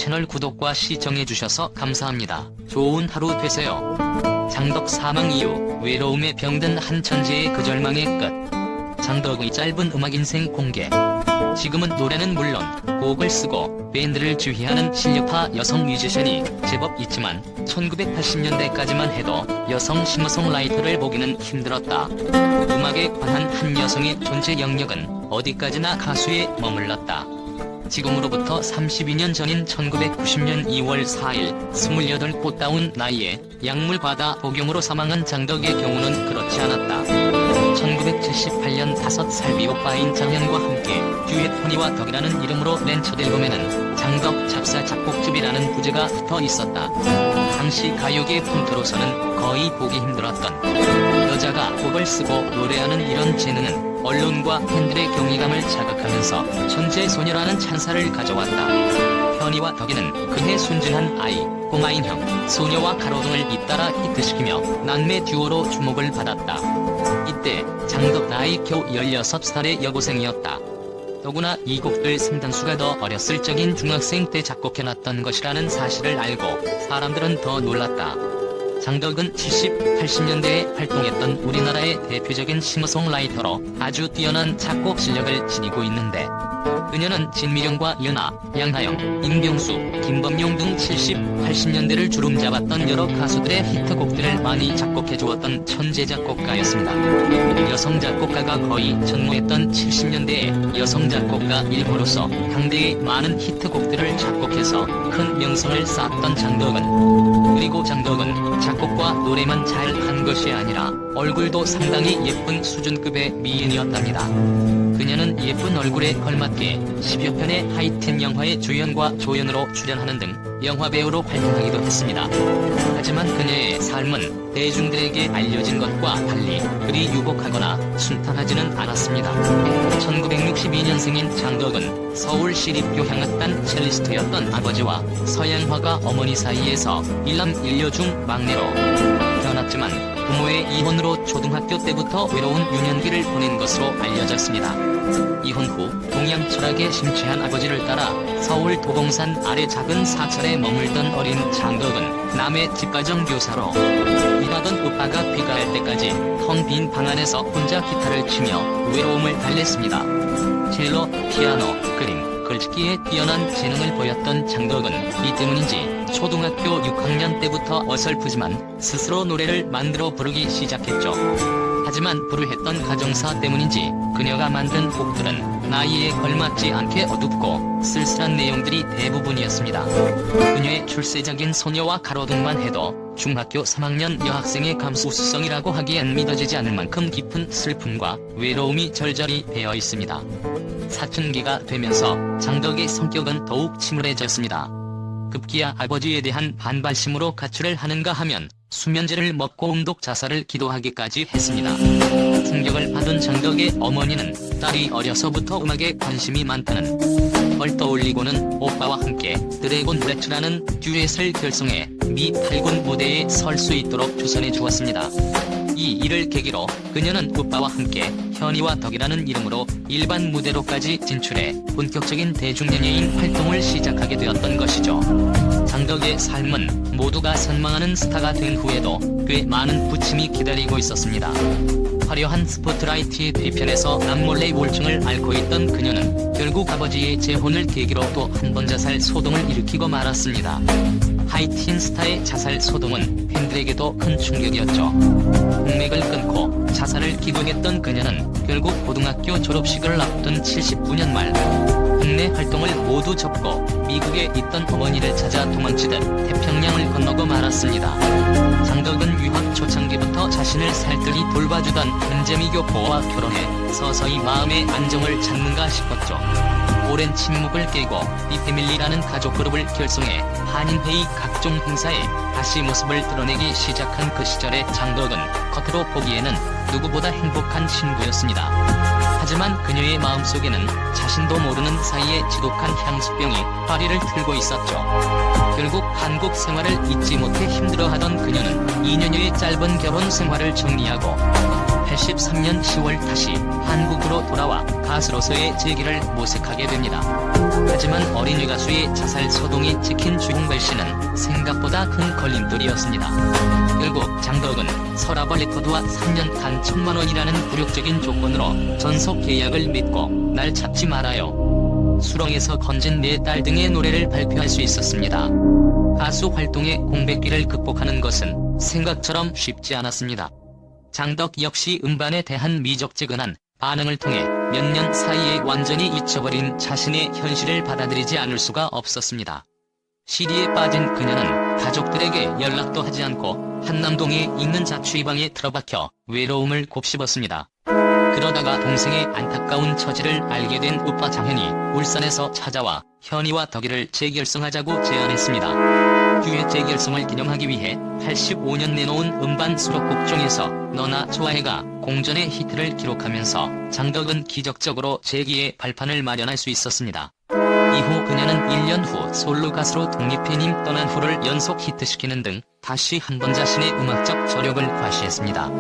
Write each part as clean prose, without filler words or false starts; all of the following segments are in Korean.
채널 구독과 시청해주셔서 감사합니다. 좋은 하루 되세요. 장덕 사망 이후 외로움에 병든 한 천재의 그 절망의 끝. 장덕의 짧은 음악인생 공개. 지금은 노래는 물론 곡을 쓰고 밴드를 지휘하는 실력파 여성 뮤지션이 제법 있지만 1980년대까지만 해도 여성 싱어송라이터를 보기는 힘들었다. 음악에 관한 한 여성의 존재 영역은 어디까지나 가수에 머물렀다. 지금으로부터 32년 전인 1990년 2월 4일 28 꽃다운 나이에 약물과다 복용으로 사망한 장덕의 경우는 그렇지 않았다. 1978년 5살 비오빠인 장현과 함께 듀엣 허니와 덕이라는 이름으로 낸 첫 앨범에는 장덕 작사 작곡집이라는 부제가 붙어 있었다. 당시 가요계 풍토로서는 거의 보기 힘들었던 여자가 곡을 쓰고 노래하는 이런 재능은 언론과 팬들의 경이감을 자극하면서 천재 소녀라는 찬사를 가져왔다. 현이와 덕이는 그해 순진한 아이, 꼬마인형, 소녀와 가로등을 잇따라 히트시키며 남매 듀오로 주목을 받았다. 이때 장덕 나이 겨우 16살의 여고생이었다. 더구나 이 곡들 상당수가 더 어렸을 적인 중학생 때 작곡해놨던 것이라는 사실을 알고 사람들은 더 놀랐다. 장덕은 70, 80년대에 활동했던 우리나라의 대표적인 싱어송라이터로 아주 뛰어난 작곡 실력을 지니고 있는데 그녀는 진미령과 연아, 양하영, 임병수, 김범용 등 70, 80년대를 주름잡았던 여러 가수들의 히트곡들을 많이 작곡해주었던 천재 작곡가였습니다. 여성 작곡가가 거의 전무했던 70년대에 여성 작곡가 1호로서 당대의 많은 히트곡들을 작곡해서 큰 명성을 쌓았던 장덕은, 그리고 장덕은 작곡과 노래만 잘한 것이 아니라 얼굴도 상당히 예쁜 수준급의 미인이었답니다. 그녀는 예쁜 얼굴에 걸맞게 10여 편의 하이틴 영화의 주연과 조연으로 출연하는 등 영화배우로 활동하기도 했습니다. 하지만 그녀의 삶은 대중들에게 알려진 것과 달리 그리 유복하거나 순탄하지는 않았습니다. 1962년생인 장덕은 서울시립교 향악단 첼리스트였던 아버지와 서양화가 어머니 사이에서 일남 일녀 중 막내로 태어났지만 부모의 이혼으로 초등학교 때부터 외로운 유년기를 보낸 것으로 알려졌습니다. 이혼 후 동양 철학에 심취한 아버지를 따라 서울 도봉산 아래 작은 사찰에 머물던 어린 장덕은 남의 집가정 교사로 일하던 오빠가 귀가할 때까지 텅 빈 방 안에서 혼자 기타를 치며 외로움을 달랬습니다. 첼로, 피아노, 그림, 글짓기에 뛰어난 재능을 보였던 장덕은 이 때문인지 초등학교 6학년 때부터 어설프지만 스스로 노래를 만들어 부르기 시작했죠. 하지만 불우했던 가정사 때문인지 그녀가 만든 곡들은 나이에 걸맞지 않게 어둡고 쓸쓸한 내용들이 대부분이었습니다. 그녀의 출세작인 소녀와 가로등만 해도 중학교 3학년 여학생의 감수성이라고 하기엔 믿어지지 않을 만큼 깊은 슬픔과 외로움이 절절히 배어 있습니다. 사춘기가 되면서 장덕의 성격은 더욱 침울해졌습니다. 급기야 아버지에 대한 반발심으로 가출을 하는가 하면 수면제를 먹고 음독 자살을 기도하기까지 했습니다. 충격을 받은 장덕의 어머니는 딸이 어려서부터 음악에 관심이 많다는 걸 떠올리고는 오빠와 함께 드래곤 브레츠라는 듀엣을 결성해 미 8군 무대에 설 수 있도록 조선해 주었습니다. 이 일을 계기로 그녀는 오빠와 함께 현이와 덕이라는 이름으로 일반 무대로까지 진출해 본격적인 대중연예인 활동을 시작하게 되었던 것이죠. 장덕의 삶은 모두가 선망하는 스타가 된 후에도 꽤 많은 부침이 기다리고 있었습니다. 화려한 스포트라이트의 뒤편에서 남몰래 우울증을 앓고 있던 그녀는 결국 아버지의 재혼을 계기로 또 한 번 자살 소동을 일으키고 말았습니다. 하이틴 스타의 자살 소동은 팬들에게도 큰 충격이었죠. 공맥을 끊고 자살을 기도했던 그녀는 결국 고등학교 졸업식을 앞둔 79년 말 국내 활동을 모두 접고 미국에 있던 어머니를 찾아 도망치듯 태평양을 건너고 말았습니다. 장덕은 유학 초창기부터 자신을 살뜰히 돌봐주던 은재미 교포와 결혼해 서서히 마음의 안정을 찾는가 싶었죠. 오랜 침묵을 깨고 비패밀리라는 가족 그룹을 결성해 한인회의 각종 행사에 다시 모습을 드러내기 시작한 그 시절의 장덕은 겉으로 보기에는 누구보다 행복한 친구였습니다. 하지만 그녀의 마음속에는 자신도 모르는 사이에 지독한 향수병이 파리를 틀고 있었죠. 결국 한국 생활을 잊지 못해 힘들어하던 그녀는 2년여의 짧은 결혼 생활을 정리하고 1983년 10월 다시 한국으로 돌아와 가수로서의 재기를 모색하게 됩니다. 하지만 어린이 가수의 자살 소동이 찍힌 주홍발 씨는 생각보다 큰 걸림돌이었습니다. 결국 장덕은 서라벌 레코드와 3년간 1,000만 원이라는 굴욕적인 조건으로 전속 계약을 맺고 날 찾지 말아요, 수렁에서 건진 내 딸 등의 노래를 발표할 수 있었습니다. 가수 활동의 공백기를 극복하는 것은 생각처럼 쉽지 않았습니다. 장덕 역시 음반에 대한 미적지근한 반응을 통해 몇 년 사이에 완전히 잊혀버린 자신의 현실을 받아들이지 않을 수가 없었습니다. 시리에 빠진 그녀는 가족들에게 연락도 하지 않고 한남동에 있는 자취방에 틀어박혀 외로움을 곱씹었습니다. 그러다가 동생의 안타까운 처지를 알게 된 오빠 장현이 울산에서 찾아와 현이와 덕이를 재결성하자고 제안했습니다. 듀엣 재결성을 기념하기 위해 85년 내놓은 음반 수록곡 중에서 너나 좋아해가 공전의 히트를 기록하면서 장덕은 기적적으로 재기의 발판을 마련할 수 있었습니다. 이후 그녀는 1년 후 솔로 가수로 독립해님 떠난 후를 연속 히트시키는 등 다시 한번 자신의 음악적 저력을 과시했습니다.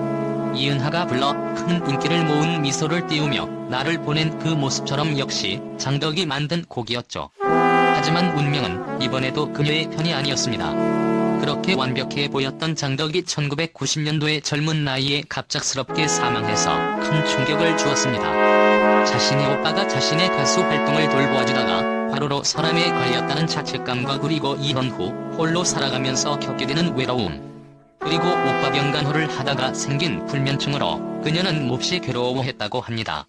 이은하가 불러 큰 인기를 모은 미소를 띄우며 나를 보낸 그 모습처럼 역시 장덕이 만든 곡이었죠. 하지만 운명은 이번에도 그녀의 편이 아니었습니다. 그렇게 완벽해 보였던 장덕이 1990년도에 젊은 나이에 갑작스럽게 사망해서 큰 충격을 주었습니다. 자신의 오빠가 자신의 가수 활동을 돌보아주다가 과로로 설암에 걸렸다는 자책감과 그리고 이혼 후 홀로 살아가면서 겪게 되는 외로움, 그리고 오빠 병간호를 하다가 생긴 불면증으로 그녀는 몹시 괴로워했다고 합니다.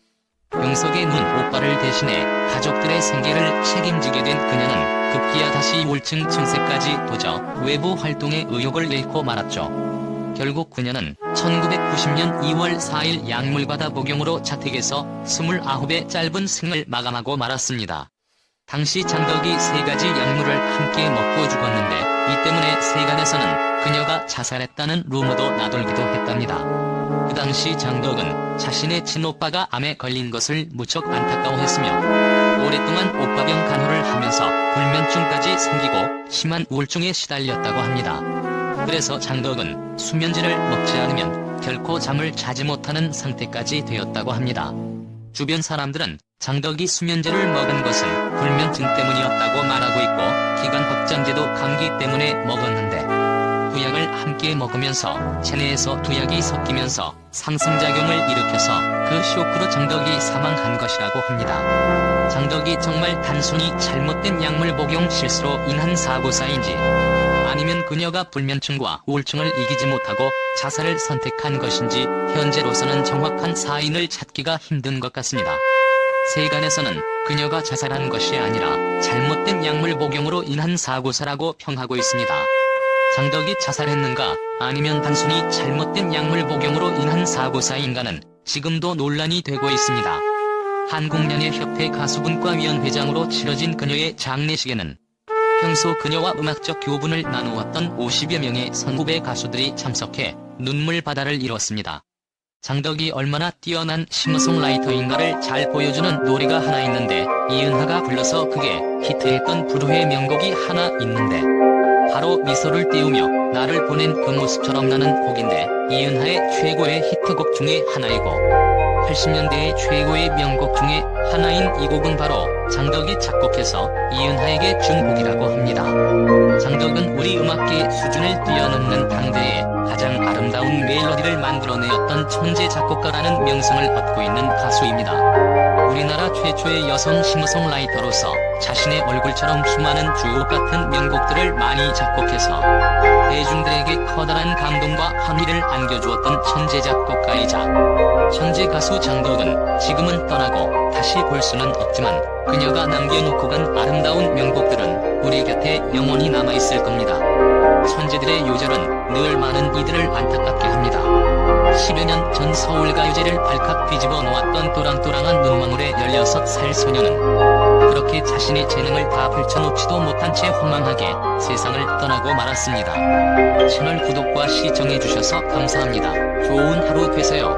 병석에 눈 오빠를 대신해 가족들의 생계를 책임지게 된 그녀는 급기야 다시 우울증 증세까지 도져 외부 활동의 의욕을 잃고 말았죠. 결국 그녀는 1990년 2월 4일 약물과다 복용으로 자택에서 29의 짧은 생을 마감하고 말았습니다. 당시 장덕이 3가지 약물을 함께 먹고 죽었는데 이 때문에 세간에서는 그녀가 자살했다는 루머도 나돌기도 했답니다. 그 당시 장덕은 자신의 친오빠가 암에 걸린 것을 무척 안타까워했으며 오랫동안 오빠병 간호를 하면서 불면증까지 생기고 심한 우울증에 시달렸다고 합니다. 그래서 장덕은 수면제를 먹지 않으면 결코 잠을 자지 못하는 상태까지 되었다고 합니다. 주변 사람들은 장덕이 수면제를 먹은 것은 불면증 때문이었다고 말하고 있고 기관 확장제도 감기 때문에 먹었는데 두 약을 함께 먹으면서 체내에서 두 약이 섞이면서 상승작용을 일으켜서 그 쇼크로 장덕이 사망한 것이라고 합니다. 장덕이 정말 단순히 잘못된 약물 복용 실수로 인한 사고사인지 아니면 그녀가 불면증과 우울증을 이기지 못하고 자살을 선택한 것인지 현재로서는 정확한 사인을 찾기가 힘든 것 같습니다. 세간에서는 그녀가 자살한 것이 아니라 잘못된 약물 복용으로 인한 사고사라고 평하고 있습니다. 장덕이 자살했는가 아니면 단순히 잘못된 약물 복용으로 인한 사고사인가는 지금도 논란이 되고 있습니다. 한국연예협회 가수분과위원 회장으로 치러진 그녀의 장례식에는 평소 그녀와 음악적 교분을 나누었던 50여 명의 선후배 가수들이 참석해 눈물 바다를 이뤘습니다. 장덕이 얼마나 뛰어난 싱어송라이터인가를 잘 보여주는 노래가 하나 있는데 이은하가 불러서 그게 히트했던 불후의 명곡이 하나 있는데 바로 미소를 띄우며 나를 보낸 그 모습처럼 나는 곡인데 이은하의 최고의 히트곡 중에 하나이고 80년대의 최고의 명곡 중에 하나인 이 곡은 바로 장덕이 작곡해서 이은하에게 준 곡이라고 합니다. 장덕은 우리 음악계의 수준을 뛰어넘는 당대의 가장 아름다운 멜로디를 만들어내었던 천재 작곡가라는 명성을 얻고 있는 가수입니다. 우리나라 최초의 여성 싱어송라이터로서 자신의 얼굴처럼 수많은 주옥 같은 명곡들을 많이 작곡해서 대중들에게 커다란 감동과 환희를 안겨주었던 천재 작곡가이자 천재 가수 장덕은 지금은 떠나고 다시 볼 수는 없지만 그녀가 남겨놓고 간 아름다운 명곡들은 우리 곁에 영원히 남아있을 겁니다. 천재들의 요절은 늘 많은 이들을 안타깝게 합니다. 10여 년 전 서울가요제를 발칵 뒤집어 놓았던 또랑또랑한 눈망울의 16살 소녀는 그렇게 자신의 재능을 다 펼쳐놓지도 못한 채 허망하게 세상을 떠나고 말았습니다. 채널 구독과 시청해주셔서 감사합니다. 좋은 하루 되세요.